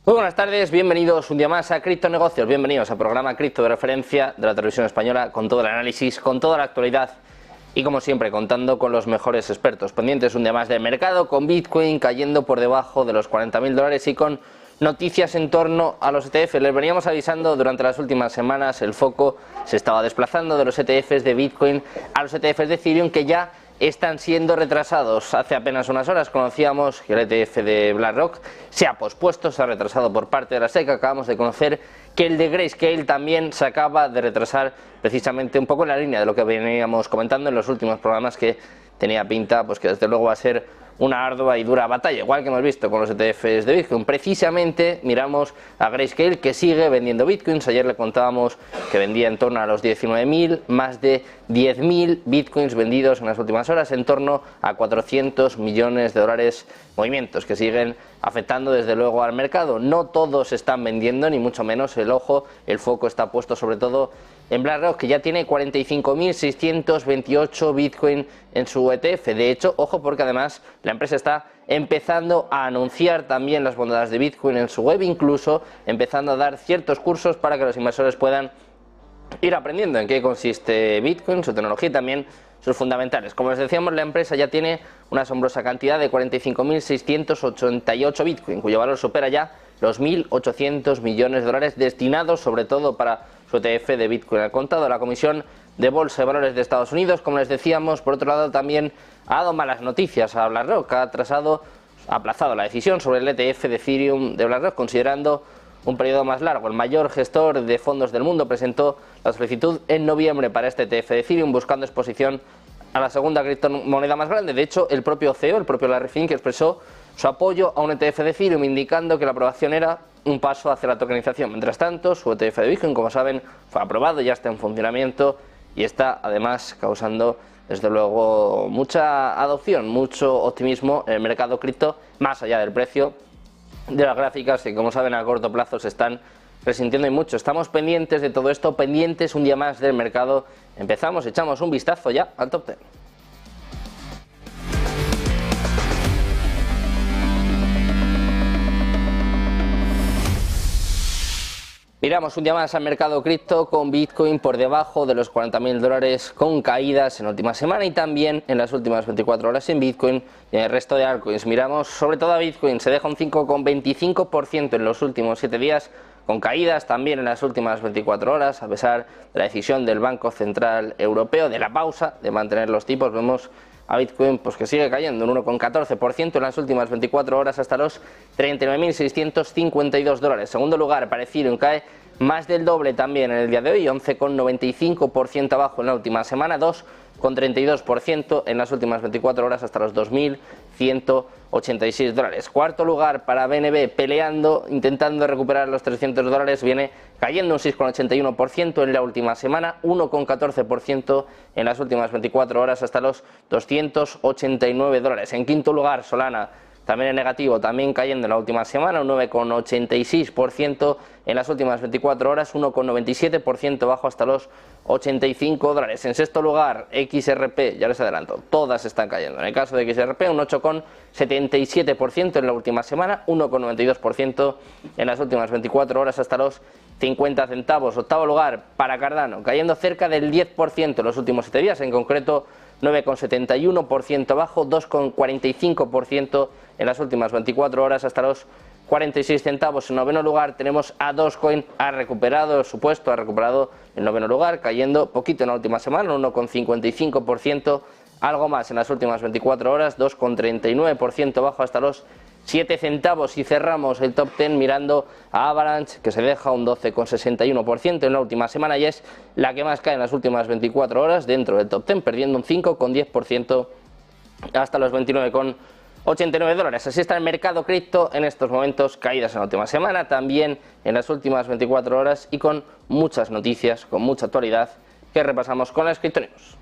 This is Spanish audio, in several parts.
Muy buenas tardes, bienvenidos un día más a Cripto Negocios, bienvenidos al programa Cripto de referencia de la televisión española con todo el análisis, con toda la actualidad y como siempre contando con los mejores expertos. Pendientes un día más del mercado con Bitcoin cayendo por debajo de los $40.000 y con noticias en torno a los ETF. Les veníamos avisando durante las últimas semanas, el foco se estaba desplazando de los ETFs de Bitcoin a los ETFs de Ethereum que ya están siendo retrasados. Hace apenas unas horas conocíamos que el ETF de BlackRock se ha pospuesto, se ha retrasado por parte de la SEC. Acabamos de conocer que el de Grayscale también se acaba de retrasar, precisamente un poco en la línea de lo que veníamos comentando en los últimos programas, que tenía pinta pues que desde luego va a ser una ardua y dura batalla, igual que hemos visto con los ETFs de Bitcoin. Precisamente miramos a Grayscale, que sigue vendiendo Bitcoins. Ayer le contábamos que vendía en torno a los 19.000, más de 10.000 Bitcoins vendidos en las últimas horas, en torno a $400 millones, movimientos que siguen afectando desde luego al mercado. No todos están vendiendo, ni mucho menos. El foco está puesto sobre todo en BlackRock, que ya tiene 45.628 Bitcoin en su ETF. De hecho, ojo, porque además la empresa está empezando a anunciar también las bondades de Bitcoin en su web, incluso empezando a dar ciertos cursos para que los inversores puedan ir aprendiendo en qué consiste Bitcoin, su tecnología y también sus fundamentales. Como les decíamos, la empresa ya tiene una asombrosa cantidad de 45.688 Bitcoin, cuyo valor supera ya los $1.800 millones, destinados sobre todo para su ETF de Bitcoin al contado. La Comisión de Bolsa de Valores de Estados Unidos, como les decíamos, por otro lado también ha dado malas noticias a BlackRock, ha aplazado la decisión sobre el ETF de Ethereum de BlackRock, considerando un periodo más largo. El mayor gestor de fondos del mundo presentó la solicitud en noviembre para este ETF de Ethereum, buscando exposición a la segunda criptomoneda más grande. De hecho, el propio CEO, el propio Larry Fink, expresó su apoyo a un ETF de Ethereum, indicando que la aprobación era un paso hacia la tokenización. Mientras tanto, su ETF de Bitcoin, como saben, fue aprobado, ya está en funcionamiento y está además causando desde luego mucha adopción, mucho optimismo en el mercado cripto, más allá del precio de las gráficas, que como saben a corto plazo se están resintiendo y mucho. Estamos pendientes de todo esto, pendientes un día más del mercado. Empezamos, echamos un vistazo ya al top 10. Miramos un día más al mercado cripto con Bitcoin por debajo de los $40.000, con caídas en la última semana y también en las últimas 24 horas en Bitcoin y en el resto de altcoins. Miramos sobre todo a Bitcoin, se deja un 5,25% en los últimos 7 días, con caídas también en las últimas 24 horas, a pesar de la decisión del Banco Central Europeo de la pausa de mantener los tipos. Vemos a Bitcoin pues que sigue cayendo un 1,14% en las últimas 24 horas hasta los $39.652. Segundo lugar para Ethereum, cae más del doble también en el día de hoy, 11,95% abajo en la última semana, 2,32% en las últimas 24 horas hasta los $2.186. Cuarto lugar para BNB, peleando, intentando recuperar los $300, viene cayendo un 6,81% en la última semana, 1,14% en las últimas 24 horas hasta los $289. En quinto lugar, Solana, también en negativo, también cayendo en la última semana, un 9,86% en las últimas 24 horas, 1,97% bajo hasta los $85. En sexto lugar, XRP, ya les adelanto, todas están cayendo. En el caso de XRP, un 8,77% en la última semana, 1,92% en las últimas 24 horas hasta los 50 centavos. Octavo lugar para Cardano, cayendo cerca del 10% en los últimos 7 días, en concreto 9,71% abajo, 2,45% en las últimas 24 horas hasta los 46 centavos. En noveno lugar tenemos a Dogecoin, ha recuperado su puesto, ha recuperado el noveno lugar, cayendo poquito en la última semana, 1,55%, algo más en las últimas 24 horas, 2,39% bajo hasta los 7 centavos. Y cerramos el top 10 mirando a Avalanche, que se deja un 12,61% en la última semana y es la que más cae en las últimas 24 horas dentro del top 10, perdiendo un 5,10% hasta los $29,89. Así está el mercado cripto en estos momentos, caídas en la última semana, también en las últimas 24 horas y con muchas noticias, con mucha actualidad que repasamos con las Crypto News.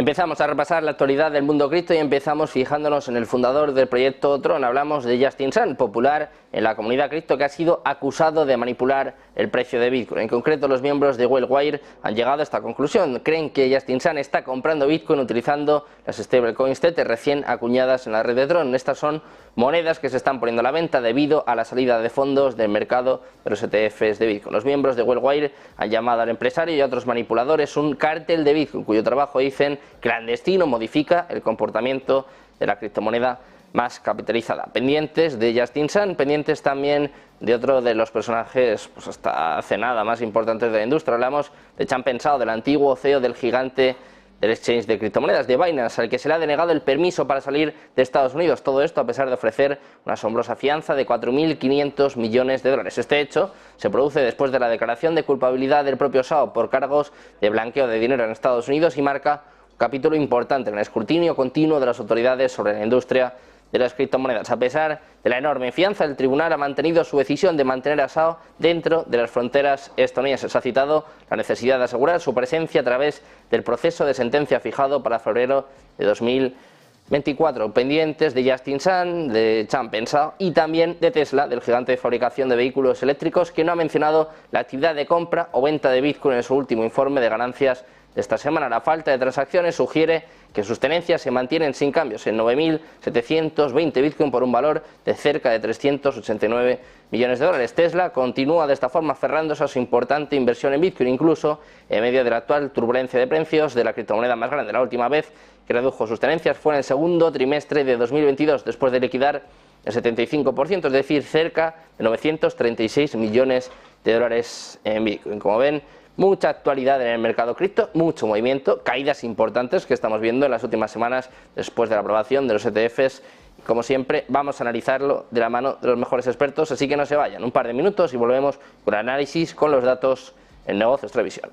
Empezamos a repasar la actualidad del mundo cripto y empezamos fijándonos en el fundador del proyecto Tron. Hablamos de Justin Sun, popular en la comunidad cripto, que ha sido acusado de manipular el precio de Bitcoin. En concreto, los miembros de Wildwire han llegado a esta conclusión. Creen que Justin Sun está comprando Bitcoin utilizando las stablecoins Tether recién acuñadas en la red de Tron. Estas son monedas que se están poniendo a la venta debido a la salida de fondos del mercado de los ETFs de Bitcoin. Los miembros de Wildwire han llamado al empresario y a otros manipuladores un cártel de Bitcoin, cuyo trabajo, dicen, clandestino modifica el comportamiento de la criptomoneda más capitalizada. Pendientes de Justin Sun, pendientes también de otro de los personajes, pues hasta hace nada, más importantes de la industria. Hablamos de Changpeng Zhao, del antiguo CEO del gigante del exchange de criptomonedas de Binance, al que se le ha denegado el permiso para salir de Estados Unidos. Todo esto a pesar de ofrecer una asombrosa fianza de 4.500 millones de dólares. Este hecho se produce después de la declaración de culpabilidad del propio Zhao por cargos de blanqueo de dinero en Estados Unidos y marca un capítulo importante en el escrutinio continuo de las autoridades sobre la industria de las criptomonedas. A pesar de la enorme fianza, el tribunal ha mantenido su decisión de mantener a Zhao dentro de las fronteras estadounidenses. Ha citado la necesidad de asegurar su presencia a través del proceso de sentencia fijado para febrero de 2024. Pendientes de Justin Sun, de Changpeng Zhao y también de Tesla, del gigante de fabricación de vehículos eléctricos, que no ha mencionado la actividad de compra o venta de Bitcoin en su último informe de ganancias de esta semana. La falta de transacciones sugiere que sus tenencias se mantienen sin cambios en 9.720 Bitcoin por un valor de cerca de 389 millones de dólares. Tesla continúa de esta forma aferrándose a su importante inversión en Bitcoin, incluso en medio de la actual turbulencia de precios de la criptomoneda más grande. La última vez que redujo sus tenencias fue en el segundo trimestre de 2022, después de liquidar el 75%, es decir, cerca de 936 millones de dólares en Bitcoin. Como ven, mucha actualidad en el mercado cripto, mucho movimiento, caídas importantes que estamos viendo en las últimas semanas después de la aprobación de los ETFs. Y como siempre, vamos a analizarlo de la mano de los mejores expertos, así que no se vayan. Un par de minutos y volvemos con el análisis, con los datos en Negocios Televisión.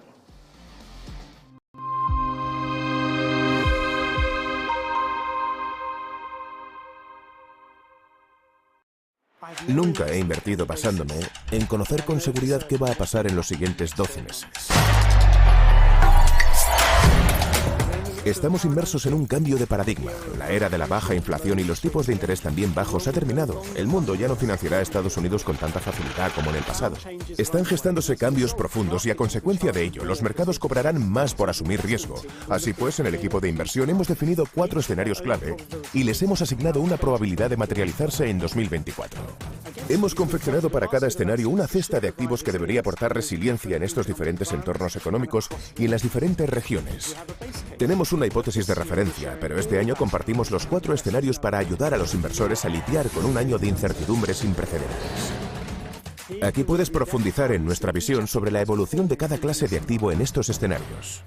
Nunca he invertido basándome en conocer con seguridad qué va a pasar en los siguientes 12 meses. Estamos inmersos en un cambio de paradigma. La era de la baja inflación y los tipos de interés también bajos ha terminado. El mundo ya no financiará a Estados Unidos con tanta facilidad como en el pasado. Están gestándose cambios profundos y a consecuencia de ello, los mercados cobrarán más por asumir riesgo. Así pues, en el equipo de inversión hemos definido 4 escenarios clave y les hemos asignado una probabilidad de materializarse en 2024. Hemos confeccionado para cada escenario una cesta de activos que debería aportar resiliencia en estos diferentes entornos económicos y en las diferentes regiones. Tenemos una hipótesis de referencia, pero este año compartimos los 4 escenarios para ayudar a los inversores a lidiar con un año de incertidumbre sin precedentes. Aquí puedes profundizar en nuestra visión sobre la evolución de cada clase de activo en estos escenarios.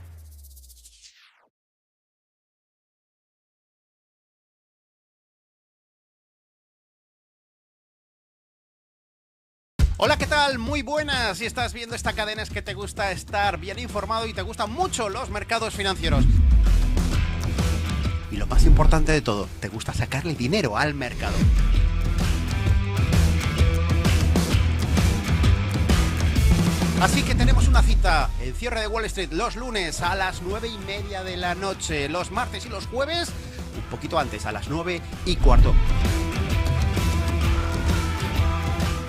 Hola, ¿qué tal? Muy buenas. Si estás viendo esta cadena es que te gusta estar bien informado y te gustan mucho los mercados financieros. Y lo más importante de todo, te gusta sacarle dinero al mercado. Así que tenemos una cita, el cierre de Wall Street los lunes a las 9:30 de la noche, los martes y los jueves un poquito antes, a las 9:15.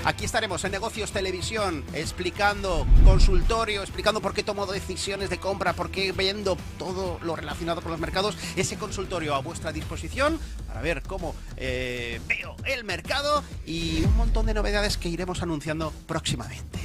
Aquí estaremos en Negocios Televisión explicando consultorio, explicando por qué tomo decisiones de compra, por qué vendo, todo lo relacionado con los mercados. Ese consultorio a vuestra disposición para ver cómo veo el mercado y un montón de novedades que iremos anunciando próximamente.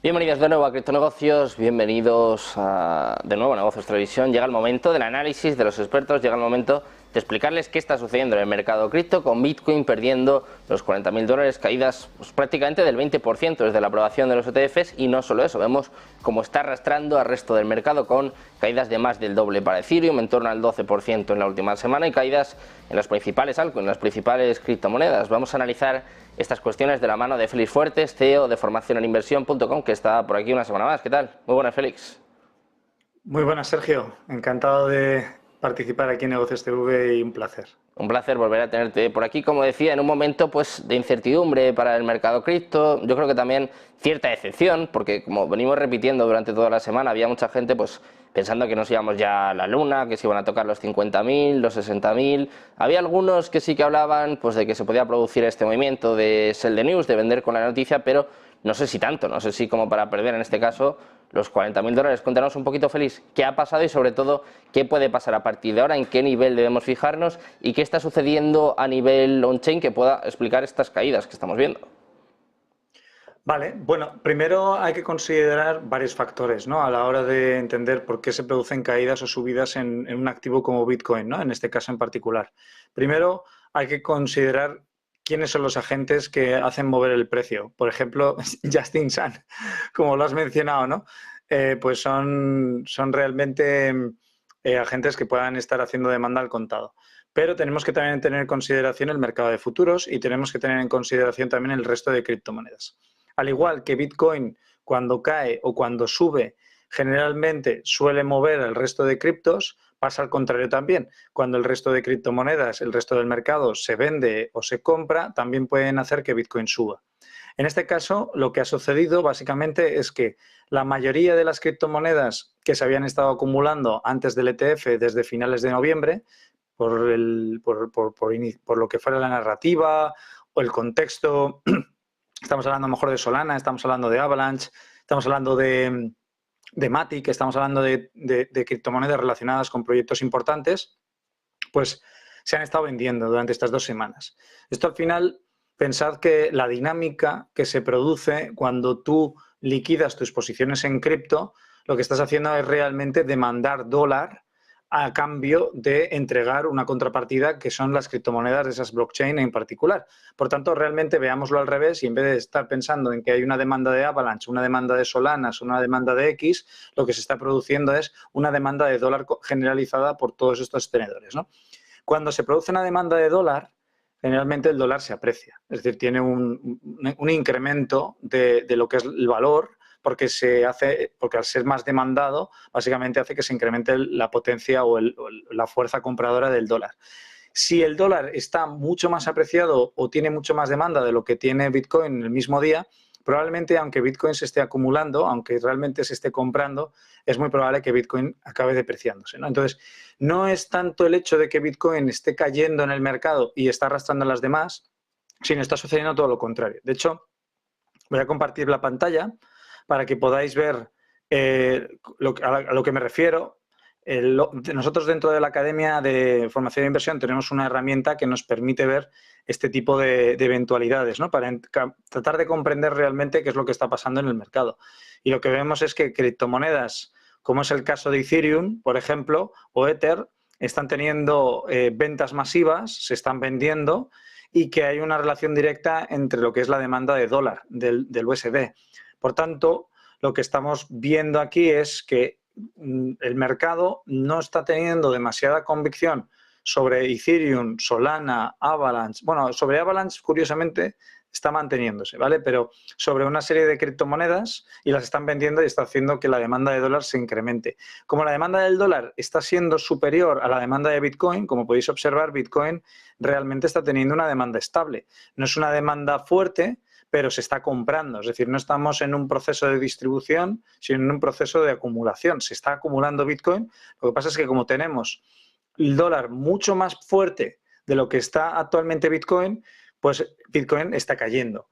Bienvenidos de nuevo a Criptonegocios, bienvenidos de nuevo a Negocios Televisión. Llega el momento del análisis de los expertos, llega el momento de explicarles qué está sucediendo en el mercado cripto, con Bitcoin perdiendo los $40.000, caídas pues, prácticamente del 20% desde la aprobación de los ETFs, y no solo eso, vemos cómo está arrastrando al resto del mercado con caídas de más del doble para Ethereum, en torno al 12% en la última semana, y caídas en las principales altcoins, en las principales criptomonedas. Vamos a analizar estas cuestiones de la mano de Félix Fuertes, CEO de formacioneninversión.com, que está por aquí una semana más. ¿Qué tal? Muy buenas, Félix. Muy buenas, Sergio. Encantado de participar aquí en Negocios TV y un placer. Un placer volver a tenerte por aquí, como decía, en un momento pues de incertidumbre para el mercado cripto. Yo creo que también cierta decepción, porque como venimos repitiendo durante toda la semana, había mucha gente pues pensando que nos íbamos ya a la luna, que se iban a tocar los 50.000, los 60.000. Había algunos que sí que hablaban pues de que se podía producir este movimiento de sell the news, de vender con la noticia, pero no sé si tanto, no sé si como para perder en este caso los $40.000. Cuéntanos un poquito, Félix, qué ha pasado y sobre todo qué puede pasar a partir de ahora, en qué nivel debemos fijarnos y qué está sucediendo a nivel on-chain que pueda explicar estas caídas que estamos viendo. Vale, bueno, primero hay que considerar varios factores, ¿no? A la hora de entender por qué se producen caídas o subidas en un activo como Bitcoin, ¿no? En este caso en particular. Primero hay que considerar quiénes son los agentes que hacen mover el precio. Por ejemplo, Justin Sun, como lo has mencionado, ¿no? Pues son realmente agentes que puedan estar haciendo demanda al contado. Pero tenemos que también tener en consideración el mercado de futuros y tenemos que tener en consideración también el resto de criptomonedas. Al igual que Bitcoin, cuando cae o cuando sube, generalmente suele mover el resto de criptos, pasa al contrario también. Cuando el resto de criptomonedas, el resto del mercado se vende o se compra, también pueden hacer que Bitcoin suba. En este caso, lo que ha sucedido básicamente es que la mayoría de las criptomonedas que se habían estado acumulando antes del ETF desde finales de noviembre, por lo que fuera la narrativa o el contexto, estamos hablando a lo mejor de Solana, estamos hablando de Avalanche, estamos hablando de Matic, estamos hablando de criptomonedas relacionadas con proyectos importantes, pues se han estado vendiendo durante estas 2 semanas. Esto al final, pensad que la dinámica que se produce cuando tú liquidas tus posiciones en cripto, lo que estás haciendo es realmente demandar dólar a cambio de entregar una contrapartida que son las criptomonedas de esas blockchain en particular. Por tanto, realmente veámoslo al revés y en vez de estar pensando en que hay una demanda de Avalanche, una demanda de Solanas, una demanda de X, lo que se está produciendo es una demanda de dólar generalizada por todos estos tenedores, ¿no? Cuando se produce una demanda de dólar, generalmente el dólar se aprecia, es decir, tiene un incremento de lo que es el valor, porque al ser más demandado, básicamente hace que se incremente la potencia o la fuerza compradora del dólar. Si el dólar está mucho más apreciado o tiene mucho más demanda de lo que tiene Bitcoin en el mismo día, probablemente, aunque Bitcoin se esté acumulando, aunque realmente se esté comprando, es muy probable que Bitcoin acabe depreciándose, ¿no? Entonces, no es tanto el hecho de que Bitcoin esté cayendo en el mercado y está arrastrando a las demás, sino está sucediendo todo lo contrario. De hecho, voy a compartir la pantalla para que podáis ver a lo que me refiero. Nosotros dentro de la Academia de Formación e Inversión tenemos una herramienta que nos permite ver este tipo de eventualidades, ¿no? Para tratar de comprender realmente qué es lo que está pasando en el mercado. Y lo que vemos es que criptomonedas, como es el caso de Ethereum, por ejemplo, o Ether, están teniendo ventas masivas, se están vendiendo y que hay una relación directa entre lo que es la demanda de dólar del USD. Por tanto, lo que estamos viendo aquí es que el mercado no está teniendo demasiada convicción sobre Ethereum, Solana, Avalanche. Bueno, sobre Avalanche, curiosamente, está manteniéndose, ¿vale? Pero sobre una serie de criptomonedas y las están vendiendo y está haciendo que la demanda de dólar se incremente. Como la demanda del dólar está siendo superior a la demanda de Bitcoin, como podéis observar, Bitcoin realmente está teniendo una demanda estable. No es una demanda fuerte, pero se está comprando. Es decir, no estamos en un proceso de distribución, sino en un proceso de acumulación. Se está acumulando Bitcoin. Lo que pasa es que como tenemos el dólar mucho más fuerte de lo que está actualmente Bitcoin, pues Bitcoin está cayendo.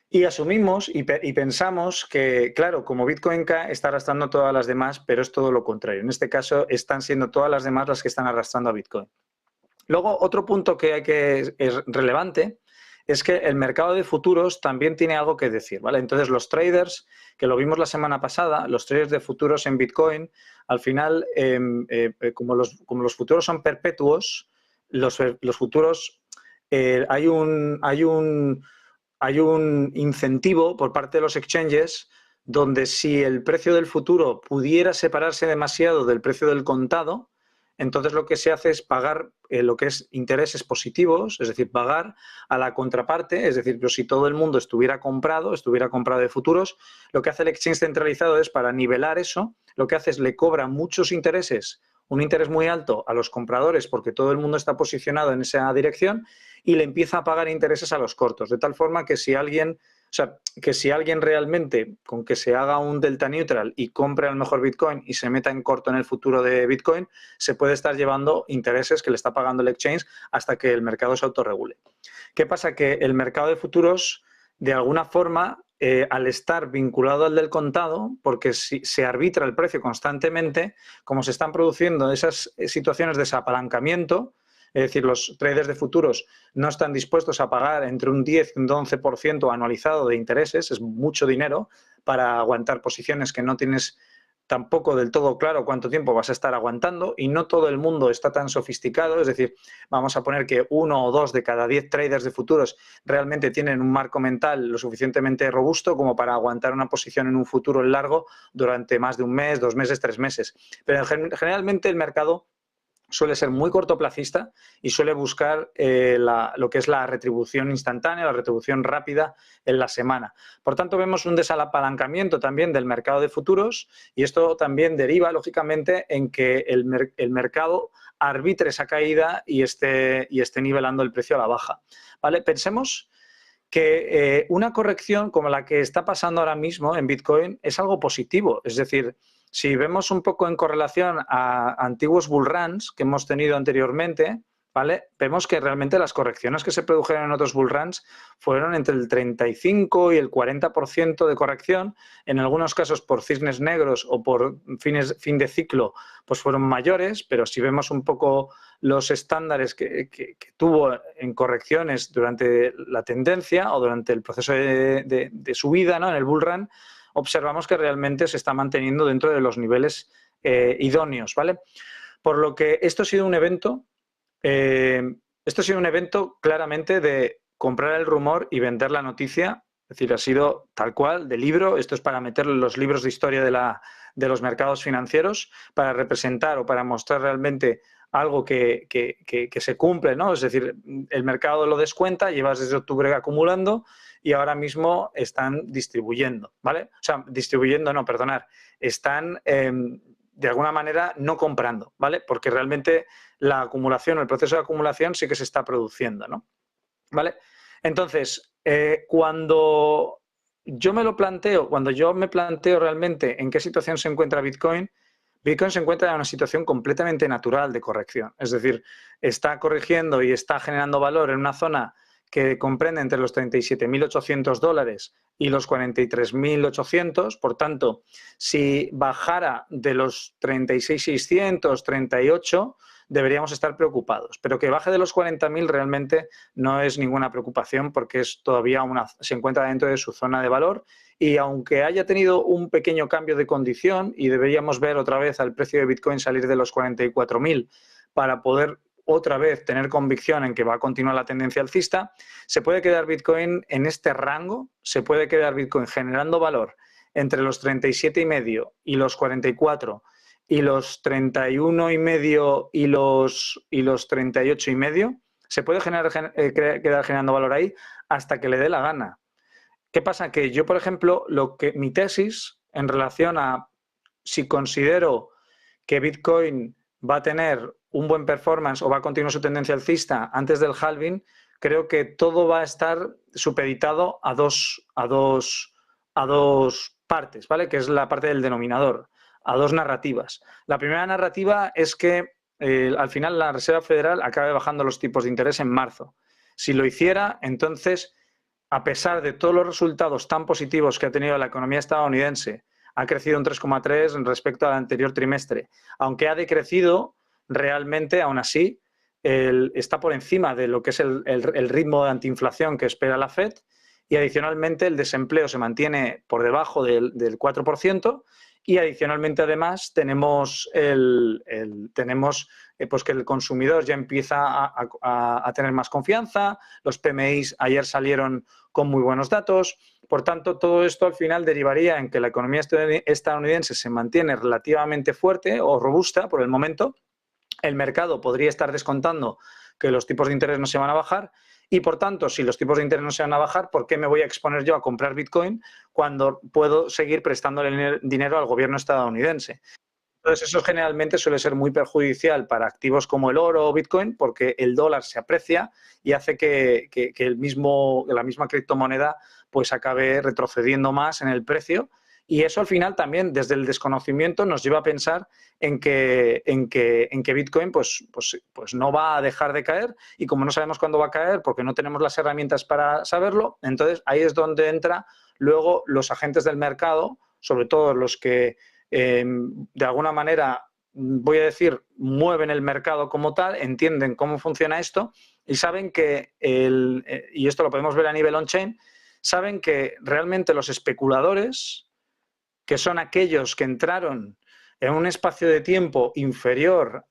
Y asumimos y pensamos que, claro, como Bitcoin cae, está arrastrando todas las demás, pero es todo lo contrario. En este caso, están siendo todas las demás las que están arrastrando a Bitcoin. Luego, otro punto que es relevante es que el mercado de futuros también tiene algo que decir, ¿vale? Entonces, los traders, que lo vimos la semana pasada, los traders de futuros en Bitcoin, al final, como los futuros son perpetuos, los futuros, hay un incentivo por parte de los exchanges donde si el precio del futuro pudiera separarse demasiado del precio del contado, entonces lo que se hace es pagar lo que es intereses positivos, es decir, pagar a la contraparte, es decir, pero si todo el mundo estuviera comprado de futuros, lo que hace el exchange centralizado es, para nivelar eso, lo que hace es le cobra muchos intereses, un interés muy alto a los compradores porque todo el mundo está posicionado en esa dirección, y le empieza a pagar intereses a los cortos, de tal forma que si alguien realmente, con que se haga un delta neutral y compre al mejor Bitcoin y se meta en corto en el futuro de Bitcoin, se puede estar llevando intereses que le está pagando el exchange hasta que el mercado se autorregule. ¿Qué pasa? Que el mercado de futuros, de alguna forma, al estar vinculado al del contado, porque si se arbitra el precio constantemente, como se están produciendo esas situaciones de desapalancamiento, es decir, los traders de futuros no están dispuestos a pagar entre un 10 y un 11% anualizado de intereses, es mucho dinero para aguantar posiciones que no tienes tampoco del todo claro cuánto tiempo vas a estar aguantando, y no todo el mundo está tan sofisticado, es decir, vamos a poner que 1 o 2 de cada 10 traders de futuros realmente tienen un marco mental lo suficientemente robusto como para aguantar una posición en un futuro largo durante más de un mes, 2 meses, 3 meses. Pero generalmente el mercado suele ser muy cortoplacista y suele buscar lo que es la retribución instantánea, la retribución rápida en la semana. Por tanto, vemos un desapalancamiento también del mercado de futuros, y esto también deriva, lógicamente, en que el mercado arbitre esa caída y esté nivelando el precio a la baja, ¿vale? Pensemos que una corrección como la que está pasando ahora mismo en Bitcoin es algo positivo, es decir, si vemos un poco en correlación a antiguos bull runs que hemos tenido anteriormente, ¿vale? Vemos que realmente las correcciones que se produjeron en otros bull runs fueron entre el 35 y el 40% de corrección. En algunos casos por cisnes negros o por fin de ciclo pues fueron mayores, pero si vemos un poco los estándares que tuvo en correcciones durante la tendencia o durante el proceso de subida, ¿no?, en el bull run, observamos que realmente se está manteniendo dentro de los niveles idóneos, ¿vale? Por lo que esto ha sido un evento claramente de comprar el rumor y vender la noticia, es decir, ha sido tal cual de libro. Esto es para meterlo en los libros de historia de los mercados financieros, para representar o para mostrar realmente algo que se cumple, ¿no? Es decir, el mercado lo descuenta, llevas desde octubre acumulando y ahora mismo están distribuyendo, ¿vale? O sea, están de alguna manera no comprando, ¿vale? Porque realmente la acumulación, el proceso de acumulación sí que se está produciendo, ¿no? ¿Vale? Entonces, cuando yo me planteo realmente en qué situación se encuentra Bitcoin se encuentra en una situación completamente natural de corrección. Es decir, está corrigiendo y está generando valor en una zona que comprende entre los $37.800 y los 43.800. Por tanto, si bajara de los 36.600, 38, deberíamos estar preocupados. Pero que baje de los 40.000 realmente no es ninguna preocupación, porque es todavía se encuentra dentro de su zona de valor, y aunque haya tenido un pequeño cambio de condición y deberíamos ver otra vez al precio de Bitcoin salir de los 44.000 para poder otra vez tener convicción en que va a continuar la tendencia alcista, se puede quedar Bitcoin en este rango, se puede quedar Bitcoin generando valor entre los 37,5 y los 44 y los 31,5 y los 38,5, se puede quedar generando valor ahí hasta que le dé la gana. ¿Qué pasa? Que yo, por ejemplo, mi tesis en relación a si considero que Bitcoin va a tener un buen performance o va a continuar su tendencia alcista antes del halving, creo que todo va a estar supeditado a dos partes, ¿vale? Que es la parte del denominador, a dos narrativas. La primera narrativa es que al final la Reserva Federal acabe bajando los tipos de interés en marzo. Si lo hiciera, entonces, a pesar de todos los resultados tan positivos que ha tenido la economía estadounidense, ha crecido un 3,3 respecto al anterior trimestre. Aunque ha decrecido, realmente, aún así, está por encima de lo que es el ritmo de antiinflación que espera la Fed, y adicionalmente el desempleo se mantiene por debajo del 4%. Y adicionalmente, además, tenemos pues que el consumidor ya empieza a tener más confianza, los PMIs ayer salieron con muy buenos datos. Por tanto, todo esto al final derivaría en que la economía estadounidense se mantiene relativamente fuerte o robusta por el momento. El mercado podría estar descontando que los tipos de interés no se van a bajar. Y, por tanto, si los tipos de interés no se van a bajar, ¿por qué me voy a exponer yo a comprar Bitcoin cuando puedo seguir prestándole dinero al gobierno estadounidense? Entonces, eso generalmente suele ser muy perjudicial para activos como el oro o Bitcoin, porque el dólar se aprecia y hace que la misma criptomoneda pues acabe retrocediendo más en el precio. Y eso al final también, desde el desconocimiento, nos lleva a pensar en que Bitcoin pues no va a dejar de caer, y como no sabemos cuándo va a caer porque no tenemos las herramientas para saberlo, entonces ahí es donde entra luego los agentes del mercado, sobre todo los que de alguna manera, voy a decir, mueven el mercado como tal, entienden cómo funciona esto y saben que, y esto lo podemos ver a nivel on-chain, saben que realmente los especuladores, que son aquellos que entraron en un espacio de tiempo inferior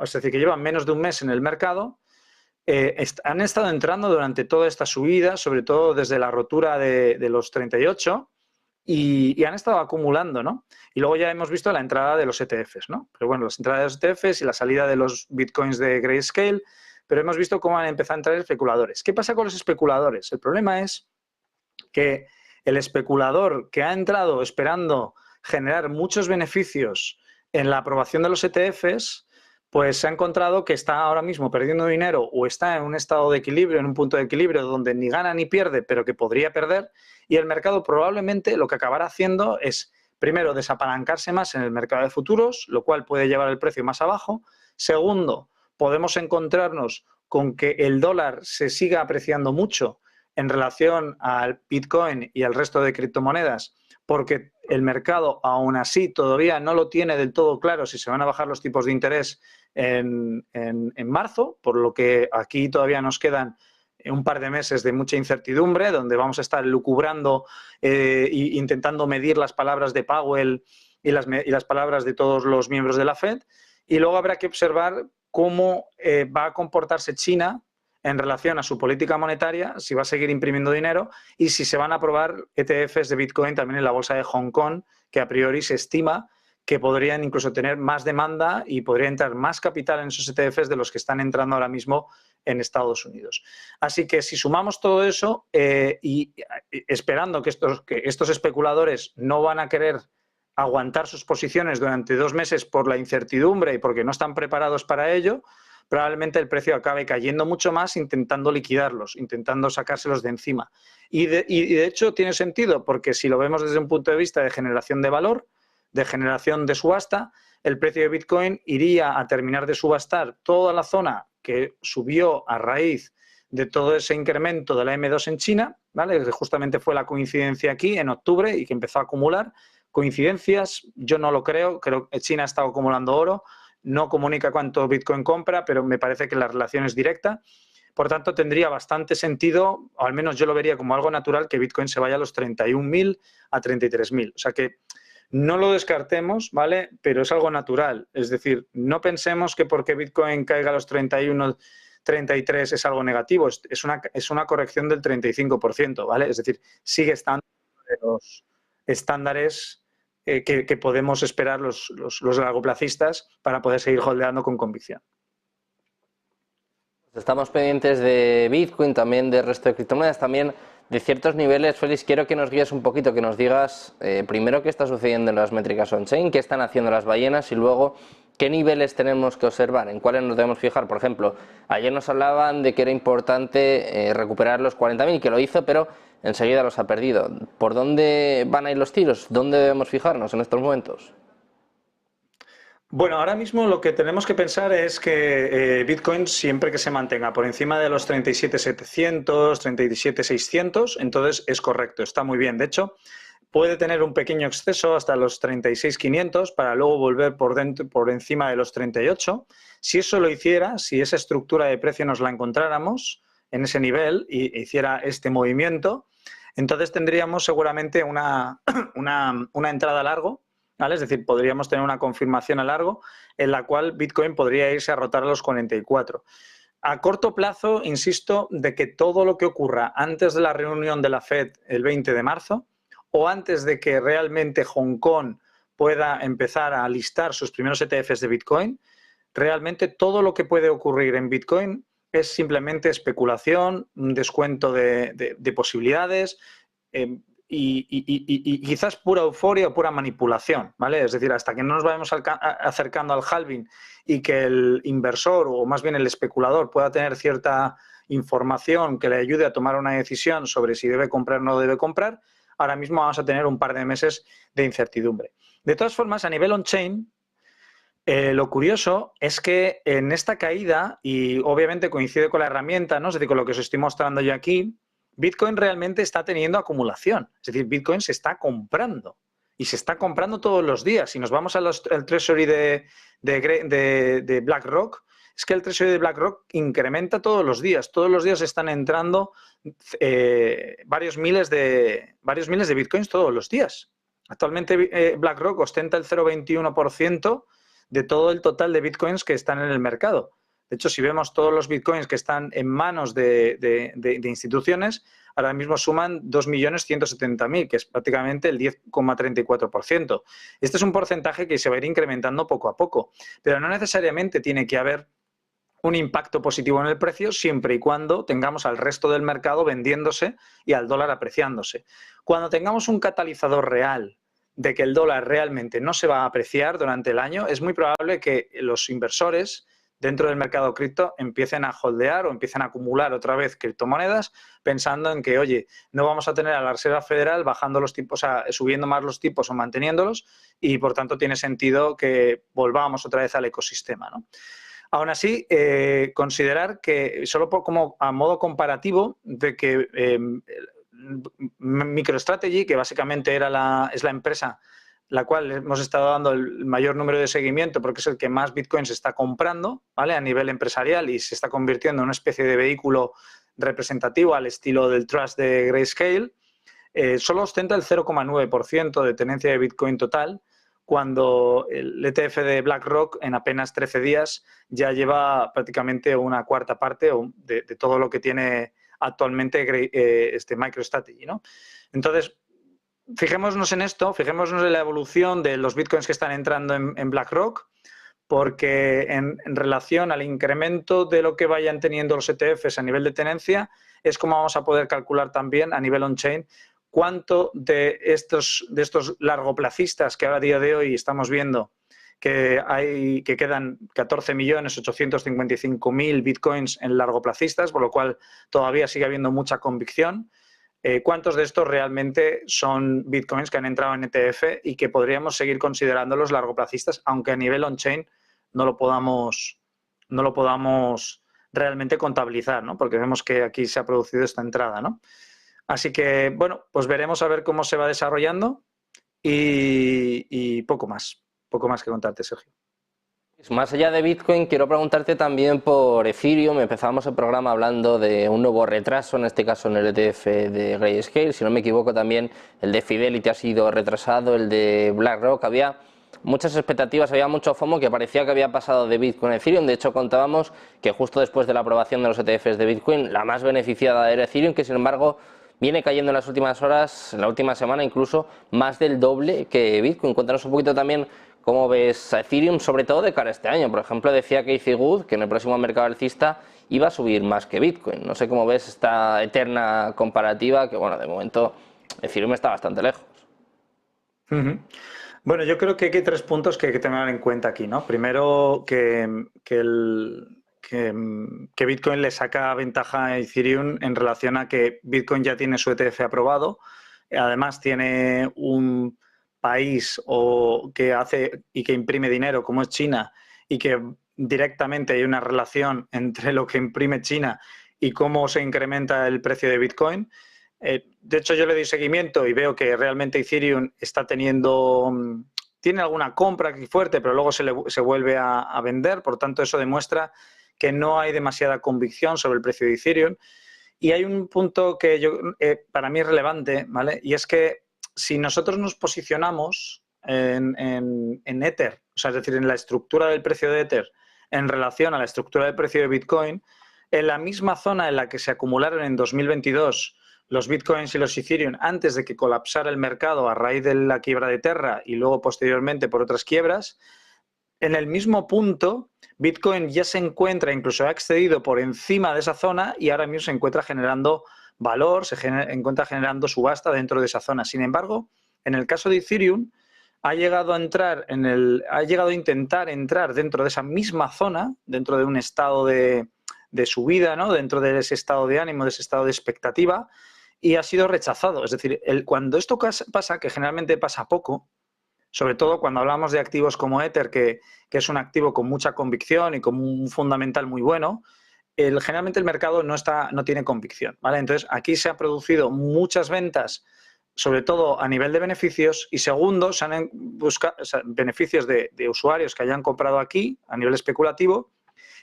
es decir, que llevan menos de un mes en el mercado, han estado entrando durante toda esta subida, sobre todo desde la rotura de los 38, y han estado acumulando, ¿no? Y luego ya hemos visto la entrada de los ETFs, ¿no? Pero bueno, las entradas de los ETFs y la salida de los bitcoins de Grayscale, pero hemos visto cómo han empezado a entrar especuladores. ¿Qué pasa con los especuladores? El problema es que el especulador que ha entrado esperando generar muchos beneficios en la aprobación de los ETFs, pues se ha encontrado que está ahora mismo perdiendo dinero o está en un estado de equilibrio, en un punto de equilibrio donde ni gana ni pierde, pero que podría perder, y el mercado probablemente lo que acabará haciendo es, primero, desapalancarse más en el mercado de futuros, lo cual puede llevar el precio más abajo. Segundo, podemos encontrarnos con que el dólar se siga apreciando mucho en relación al Bitcoin y al resto de criptomonedas, porque el mercado aún así todavía no lo tiene del todo claro si se van a bajar los tipos de interés en marzo, por lo que aquí todavía nos quedan un par de meses de mucha incertidumbre, donde vamos a estar lucubrando e intentando medir las palabras de Powell y las palabras de todos los miembros de la Fed. Y luego habrá que observar cómo va a comportarse China en relación a su política monetaria, si va a seguir imprimiendo dinero y si se van a aprobar ETFs de Bitcoin también en la bolsa de Hong Kong, que a priori se estima que podrían incluso tener más demanda y podría entrar más capital en esos ETFs de los que están entrando ahora mismo en Estados Unidos. Así que si sumamos todo eso y esperando que estos especuladores no van a querer aguantar sus posiciones durante 2 meses por la incertidumbre y porque no están preparados para ello, probablemente el precio acabe cayendo mucho más intentando liquidarlos, intentando sacárselos de encima. Y de hecho tiene sentido, porque si lo vemos desde un punto de vista de generación de valor, de generación de subasta, el precio de Bitcoin iría a terminar de subastar toda la zona que subió a raíz de todo ese incremento de la M2 en China, ¿vale? Que justamente fue la coincidencia aquí en octubre y que empezó a acumular. Coincidencias, yo no lo creo que China ha estado acumulando oro. No comunica cuánto Bitcoin compra, pero me parece que la relación es directa. Por tanto, tendría bastante sentido, o al menos yo lo vería como algo natural, que Bitcoin se vaya a los 31.000 a 33.000. O sea que no lo descartemos, ¿vale? Pero es algo natural. Es decir, no pensemos que porque Bitcoin caiga a los 31, 33 es algo negativo. Es una corrección del 35%, ¿vale? Es decir, sigue estando de los estándares que podemos esperar los largoplacistas para poder seguir holdeando con convicción. Estamos pendientes de Bitcoin, también del resto de criptomonedas, también de ciertos niveles. Félix, quiero que nos guíes un poquito, que nos digas primero qué está sucediendo en las métricas on-chain, qué están haciendo las ballenas y luego qué niveles tenemos que observar, en cuáles nos debemos fijar. Por ejemplo, ayer nos hablaban de que era importante recuperar los 40.000, que lo hizo, pero enseguida los ha perdido. ¿Por dónde van a ir los tiros? ¿Dónde debemos fijarnos en estos momentos? Bueno, ahora mismo lo que tenemos que pensar es que Bitcoin, siempre que se mantenga por encima de los 37.700, 37.600, entonces es correcto, está muy bien. De hecho, puede tener un pequeño exceso hasta los 36.500 para luego volver por encima de los 38. Si eso lo hiciera, si esa estructura de precio nos la encontráramos en ese nivel y hiciera este movimiento, entonces tendríamos seguramente una entrada a largo, ¿vale? Es decir, podríamos tener una confirmación a largo en la cual Bitcoin podría irse a rotar a los 44. A corto plazo, insisto, de que todo lo que ocurra antes de la reunión de la Fed el 20 de marzo o antes de que realmente Hong Kong pueda empezar a listar sus primeros ETFs de Bitcoin, realmente todo lo que puede ocurrir en Bitcoin es simplemente especulación, un descuento de posibilidades y quizás pura euforia o pura manipulación, ¿vale? Es decir, hasta que no nos vayamos acercando al halving y que el inversor o más bien el especulador pueda tener cierta información que le ayude a tomar una decisión sobre si debe comprar o no debe comprar, ahora mismo vamos a tener un par de meses de incertidumbre. De todas formas, a nivel on-chain, lo curioso es que en esta caída, y obviamente coincide con la herramienta, ¿no? Es decir, con lo que os estoy mostrando yo aquí, Bitcoin realmente está teniendo acumulación. Es decir, Bitcoin se está comprando. Y se está comprando todos los días. Si nos vamos al Treasury de BlackRock, es que el Treasury de BlackRock incrementa todos los días. Todos los días están entrando varios miles de Bitcoins todos los días. Actualmente BlackRock ostenta el 0,21% de todo el total de Bitcoins que están en el mercado. De hecho, si vemos todos los Bitcoins que están en manos de instituciones, ahora mismo suman 2.170.000, que es prácticamente el 10,34%. Este es un porcentaje que se va a ir incrementando poco a poco, pero no necesariamente tiene que haber un impacto positivo en el precio siempre y cuando tengamos al resto del mercado vendiéndose y al dólar apreciándose. Cuando tengamos un catalizador real de que el dólar realmente no se va a apreciar durante el año, es muy probable que los inversores dentro del mercado cripto empiecen a holdear o empiecen a acumular otra vez criptomonedas pensando en que, oye, no vamos a tener a la Reserva Federal bajando los tipos, subiendo más los tipos o manteniéndolos y, por tanto, tiene sentido que volvamos otra vez al ecosistema, ¿no? Aún así, considerar que, solo como a modo comparativo, de que MicroStrategy, que básicamente es la empresa la cual hemos estado dando el mayor número de seguimiento porque es el que más Bitcoins está comprando, ¿vale? A nivel empresarial y se está convirtiendo en una especie de vehículo representativo al estilo del Trust de Grayscale, solo ostenta el 0,9% de tenencia de Bitcoin total, cuando el ETF de BlackRock en apenas 13 días ya lleva prácticamente una cuarta parte de todo lo que tiene actualmente MicroStrategy, ¿no? Entonces, fijémonos en esto, fijémonos en la evolución de los Bitcoins que están entrando en BlackRock, porque en relación al incremento de lo que vayan teniendo los ETFs a nivel de tenencia, es como vamos a poder calcular también a nivel on-chain cuánto de estos largoplacistas que ahora a día de hoy estamos viendo que quedan 14.855.000 Bitcoins en largoplacistas, por lo cual todavía sigue habiendo mucha convicción. ¿Cuántos de estos realmente son Bitcoins que han entrado en ETF y que podríamos seguir considerándolos largoplacistas, aunque a nivel on-chain no lo podamos realmente contabilizar, ¿no? Porque vemos que aquí se ha producido esta entrada, ¿no? Así que, bueno, pues veremos a ver cómo se va desarrollando y poco más que contarte, Sergio. Más allá de Bitcoin, quiero preguntarte también por Ethereum. Empezamos el programa hablando de un nuevo retraso, en este caso en el ETF de Grayscale. Si no me equivoco, también el de Fidelity ha sido retrasado, el de BlackRock. Había muchas expectativas, había mucho FOMO, que parecía que había pasado de Bitcoin a Ethereum. De hecho, contábamos que justo después de la aprobación de los ETFs de Bitcoin, la más beneficiada era Ethereum, que sin embargo viene cayendo en las últimas horas, en la última semana incluso, más del doble que Bitcoin. Cuéntanos un poquito también cómo ves a Ethereum, sobre todo de cara a este año. Por ejemplo, decía Cathie Wood que en el próximo mercado alcista iba a subir más que Bitcoin. No sé cómo ves esta eterna comparativa, que bueno, de momento Ethereum está bastante lejos. Bueno, yo creo que hay 3 puntos que hay que tener en cuenta aquí, ¿no? Primero, que Bitcoin le saca ventaja a Ethereum en relación a que Bitcoin ya tiene su ETF aprobado, además tiene un país que hace y que imprime dinero como es China y que directamente hay una relación entre lo que imprime China y cómo se incrementa el precio de Bitcoin. De hecho, yo le doy seguimiento y veo que realmente Ethereum tiene alguna compra aquí fuerte, pero luego se vuelve a vender. Por tanto, eso demuestra que no hay demasiada convicción sobre el precio de Ethereum. Y hay un punto que para mí es relevante, ¿vale? Y es que si nosotros nos posicionamos en Ether, o sea, es decir, en la estructura del precio de Ether en relación a la estructura del precio de Bitcoin, en la misma zona en la que se acumularon en 2022 los Bitcoins y los Ethereum antes de que colapsara el mercado a raíz de la quiebra de Terra y luego posteriormente por otras quiebras, en el mismo punto Bitcoin ya se encuentra, incluso ha excedido por encima de esa zona y ahora mismo se encuentra generando valor, encuentra generando subasta dentro de esa zona. Sin embargo, en el caso de Ethereum, ha llegado a intentar entrar dentro de esa misma zona, dentro de un estado de subida, ¿no? Dentro de ese estado de ánimo, de ese estado de expectativa, y ha sido rechazado. Es decir, cuando esto pasa, que generalmente pasa poco, sobre todo cuando hablamos de activos como Ether, que es un activo con mucha convicción y con un fundamental muy bueno, generalmente el mercado no tiene convicción, ¿vale? Entonces, aquí se han producido muchas ventas, sobre todo a nivel de beneficios, y segundo, se han buscado beneficios de usuarios que hayan comprado aquí a nivel especulativo,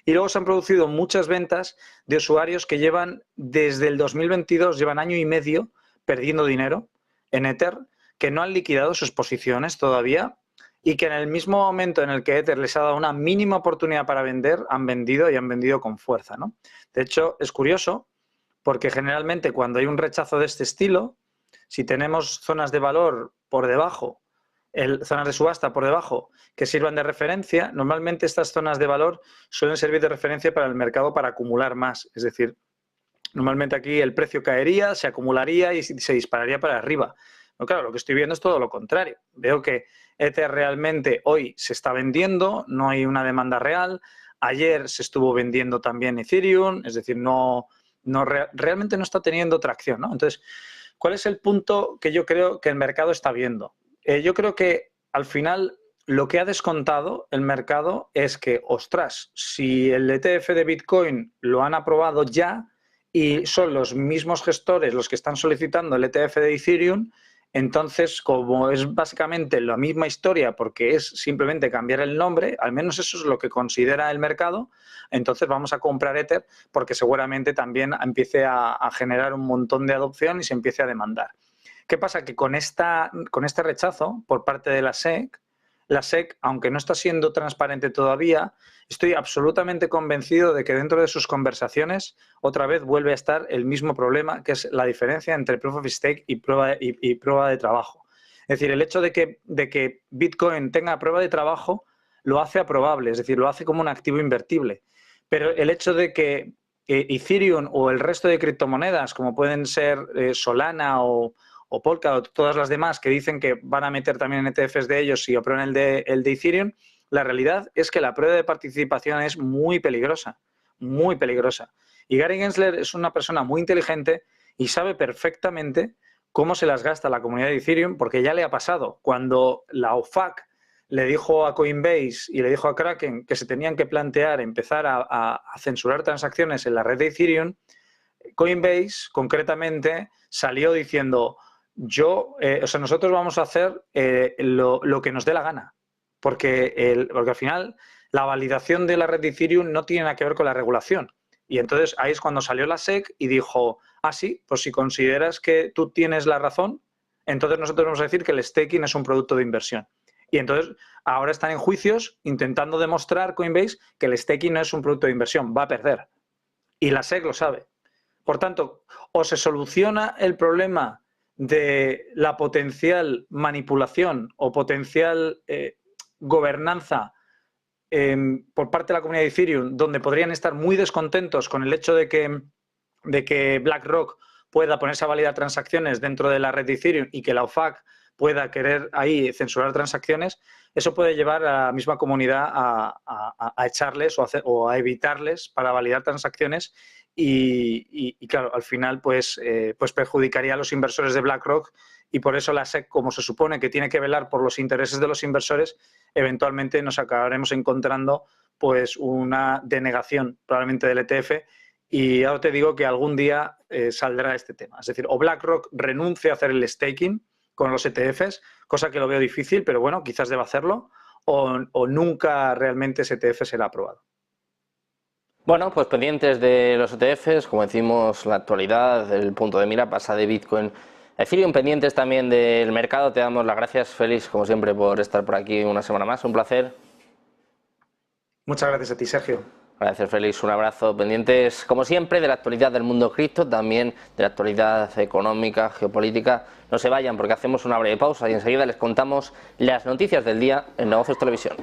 y luego se han producido muchas ventas de usuarios que llevan desde el 2022, llevan año y medio perdiendo dinero en Ether, que no han liquidado sus posiciones todavía y que en el mismo momento en el que Ether les ha dado una mínima oportunidad para vender, han vendido y han vendido con fuerza, ¿no? De hecho, es curioso porque generalmente cuando hay un rechazo de este estilo, si tenemos zonas de valor por debajo, zonas de subasta por debajo que sirvan de referencia, normalmente estas zonas de valor suelen servir de referencia para el mercado para acumular más. Es decir, normalmente aquí el precio caería, se acumularía y se dispararía para arriba. No, claro, lo que estoy viendo es todo lo contrario. Veo que Ether realmente hoy se está vendiendo, no hay una demanda real. Ayer se estuvo vendiendo también Ethereum, es decir, realmente no está teniendo tracción, ¿no? Entonces, ¿cuál es el punto que yo creo que el mercado está viendo? Yo creo que al final lo que ha descontado el mercado es que, ostras, si el ETF de Bitcoin lo han aprobado ya y son los mismos gestores los que están solicitando el ETF de Ethereum, entonces, como es básicamente la misma historia porque es simplemente cambiar el nombre, al menos eso es lo que considera el mercado, entonces vamos a comprar Ether porque seguramente también empiece a generar un montón de adopción y se empiece a demandar. ¿Qué pasa? Que con este rechazo por parte de la SEC, aunque no está siendo transparente todavía, estoy absolutamente convencido de que dentro de sus conversaciones otra vez vuelve a estar el mismo problema, que es la diferencia entre Proof of Stake y prueba de trabajo. Es decir, el hecho de que Bitcoin tenga prueba de trabajo lo hace aprobable, es decir, lo hace como un activo invertible. Pero el hecho de que Ethereum o el resto de criptomonedas, como pueden ser Solana o Polkadot, todas las demás que dicen que van a meter también en ETFs de ellos si aprueban el de Ethereum, la realidad es que la prueba de participación es muy peligrosa, muy peligrosa. Y Gary Gensler es una persona muy inteligente y sabe perfectamente cómo se las gasta la comunidad de Ethereum, porque ya le ha pasado. Cuando la OFAC le dijo a Coinbase y le dijo a Kraken que se tenían que plantear empezar a censurar transacciones en la red de Ethereum, Coinbase concretamente salió diciendo: nosotros vamos a hacer lo que nos dé la gana, porque al final la validación de la red de Ethereum no tiene nada que ver con la regulación. Y entonces ahí es cuando salió la SEC y dijo: sí, pues si consideras que tú tienes la razón, entonces nosotros vamos a decir que el staking es un producto de inversión. Y entonces ahora están en juicios intentando demostrar Coinbase que el staking no es un producto de inversión, va a perder. Y la SEC lo sabe. Por tanto, o se soluciona el problema de la potencial manipulación o potencial gobernanza por parte de la comunidad de Ethereum, donde podrían estar muy descontentos con el hecho de que BlackRock pueda ponerse a validar transacciones dentro de la red de Ethereum y que la OFAC pueda querer ahí censurar transacciones, eso puede llevar a la misma comunidad a echarles o a evitarles para validar transacciones y claro, al final pues perjudicaría a los inversores de BlackRock y por eso la SEC, como se supone que tiene que velar por los intereses de los inversores, eventualmente nos acabaremos encontrando pues una denegación probablemente del ETF y ahora te digo que algún día saldrá este tema. Es decir, o BlackRock renuncia a hacer el staking con los ETFs, cosa que lo veo difícil, pero bueno, quizás deba hacerlo, o nunca realmente ese ETF será aprobado. Bueno, pues pendientes de los ETFs, como decimos, la actualidad, el punto de mira pasa de Bitcoin a Ethereum, pendientes también del mercado. Te damos las gracias, Félix, como siempre, por estar por aquí una semana más. Un placer. Muchas gracias a ti, Sergio. Gracias, Félix. Un abrazo. Pendientes, como siempre, de la actualidad del mundo cripto, también de la actualidad económica, geopolítica. No se vayan porque hacemos una breve pausa y enseguida les contamos las noticias del día en Negocios Televisión.